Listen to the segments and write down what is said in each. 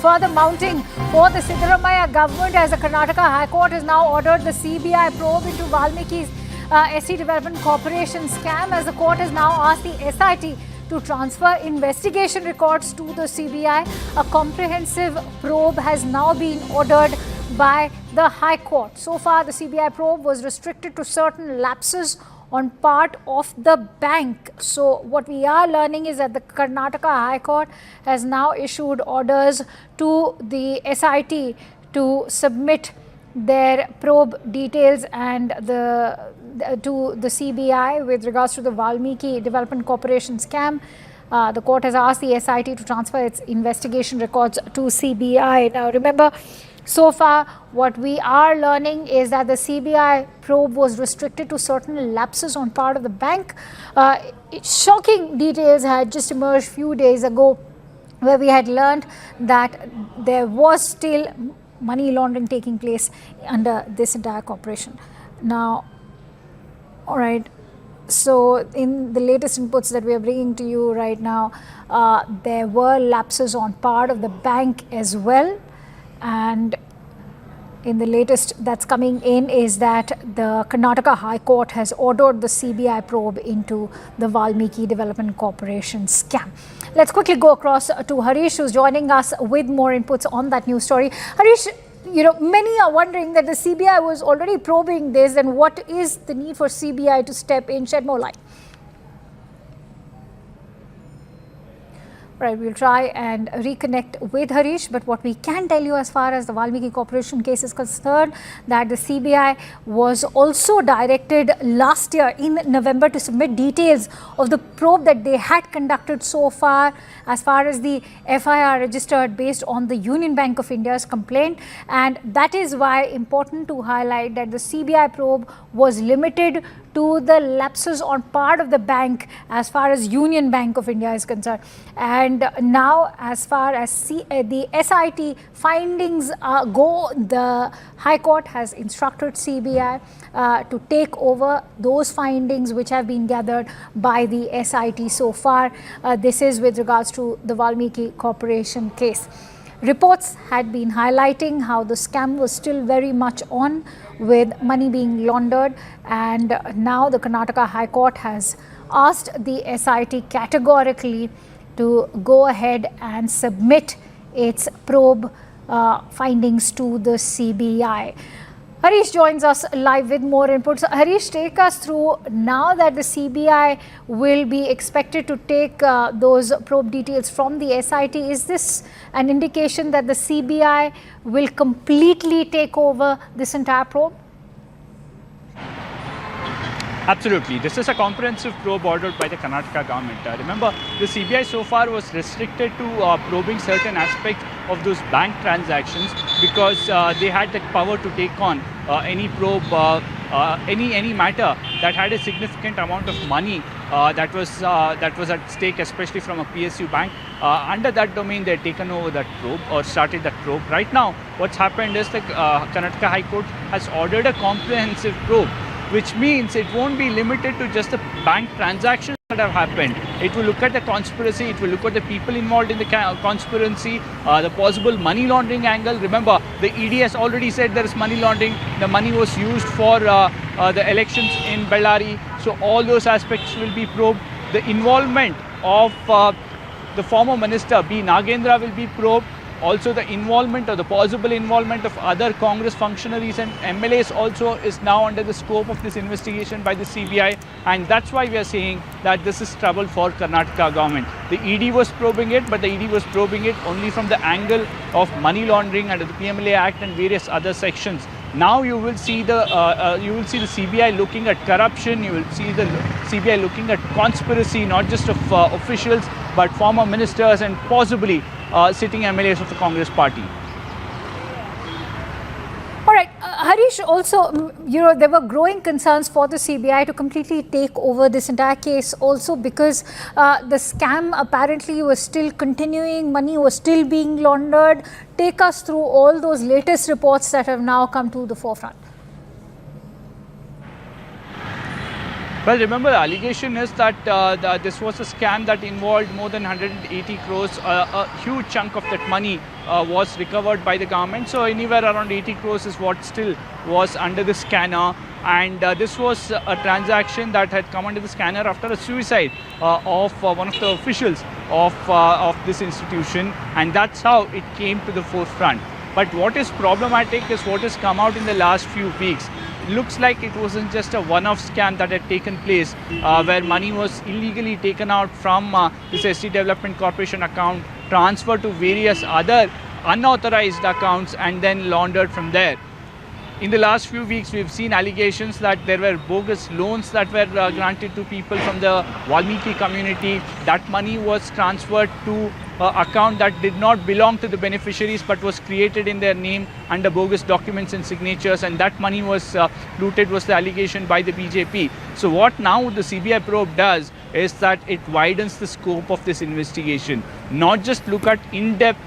further mounting for the Siddaramaiah government as the Karnataka High Court has now ordered the CBI probe into Valmiki ST Development Corporation scam, as the court has now asked the SIT to transfer investigation records to the CBI. A comprehensive probe has now been ordered by the High Court. So far, the CBI probe was restricted to certain lapses on part of the bank. So what we are learning is that the Karnataka High Court has now issued orders to the SIT to submit their probe details and to the CBI with regards to the Valmiki Development Corporation scam. The court has asked the SIT to transfer its investigation records to CBI. Now remember, so far what we are learning is that the CBI probe was restricted to certain lapses on part of the bank. Shocking details had just emerged a few days ago where we had learned that there was still money laundering taking place under this entire corporation. Now, all right, so in the latest inputs that we are bringing to you right now, there were lapses on part of the bank as well. And in the latest that's coming in is that the Karnataka High Court has ordered the CBI probe into the Valmiki Development Corporation scam. Let's quickly go across to Harish, who's joining us with more inputs on that news story. Harish, many are wondering that the CBI was already probing this, and what is the need for CBI to step in? Shed more light. Right, we'll try and reconnect with Harish, but what we can tell you as far as the Valmiki Corporation case is concerned, that the CBI was also directed last year in November to submit details of the probe that they had conducted so far as the FIR registered based on the Union Bank of India's complaint. And that is why important to highlight that the CBI probe was limited to the lapses on part of the bank as far as Union Bank of India is concerned. And now as far as the SIT findings go, the High Court has instructed CBI to take over those findings which have been gathered by the SIT so far. This is with regards to the Valmiki Corporation case. Reports had been highlighting how the scam was still very much on, with money being laundered, and now the Karnataka High Court has asked the SIT categorically to go ahead and submit its probe findings to the CBI. Harish joins us live with more inputs. Harish, take us through now that the CBI will be expected to take those probe details from the SIT. Is this an indication that the CBI will completely take over this entire probe? Absolutely. This is a comprehensive probe ordered by the Karnataka government. Remember, the CBI so far was restricted to probing certain aspects of those bank transactions because they had the power to take on any probe, any matter that had a significant amount of money that was at stake, especially from a PSU bank. Under that domain, they had taken over that probe or started that probe. Right now, what's happened is the Karnataka High Court has ordered a comprehensive probe, which means it won't be limited to just the bank transactions that have happened. It will look at the conspiracy, it will look at the people involved in the conspiracy, the possible money laundering angle. Remember, the ED has already said there is money laundering. The money was used for the elections in Bellary. So all those aspects will be probed. The involvement of the former minister, B. Nagendra, will be probed. Also, the involvement or the possible involvement of other Congress functionaries and MLAs also is now under the scope of this investigation by the CBI, and that's why we are saying that this is trouble for Karnataka government. The ED was probing it, but the ED was probing it only from the angle of money laundering under the PMLA Act and various other sections. Now you will see the CBI looking at corruption. You will see the CBI looking at conspiracy, not just of officials, but former ministers and possibly sitting MLAs of the Congress party. All right, Harish, also, there were growing concerns for the CBI to completely take over this entire case also because the scam apparently was still continuing, money was still being laundered. Take us through all those latest reports that have now come to the forefront. Well, remember, the allegation is that this was a scam that involved more than 180 crores. A huge chunk of that money was recovered by the government. So anywhere around 80 crores is what still was under the scanner. And this was a transaction that had come under the scanner after a suicide of one of the officials of this institution. And that's how it came to the forefront. But what is problematic is what has come out in the last few weeks. It looks like it wasn't just a one-off scam that had taken place where money was illegally taken out from this ST Development Corporation account, transferred to various other unauthorized accounts and then laundered from there. In the last few weeks, we've seen allegations that there were bogus loans that were granted to people from the Valmiki community. That money was transferred to account that did not belong to the beneficiaries but was created in their name under bogus documents and signatures, and that money was looted, was the allegation by the BJP. So what now the CBI probe does is that it widens the scope of this investigation, not just look at in-depth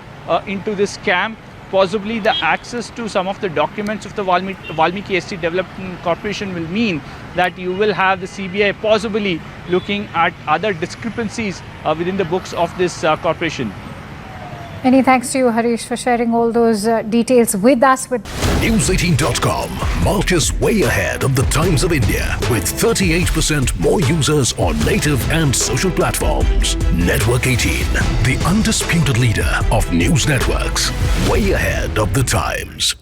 into this scam. Possibly the access to some of the documents of the Valmiki ST Development Corporation will mean that you will have the CBI possibly looking at other discrepancies within the books of this corporation. Many thanks to you, Harish, for sharing all those details with us. News18.com marches way ahead of the Times of India with 38% more users on native and social platforms. Network 18, the undisputed leader of news networks, way ahead of the Times.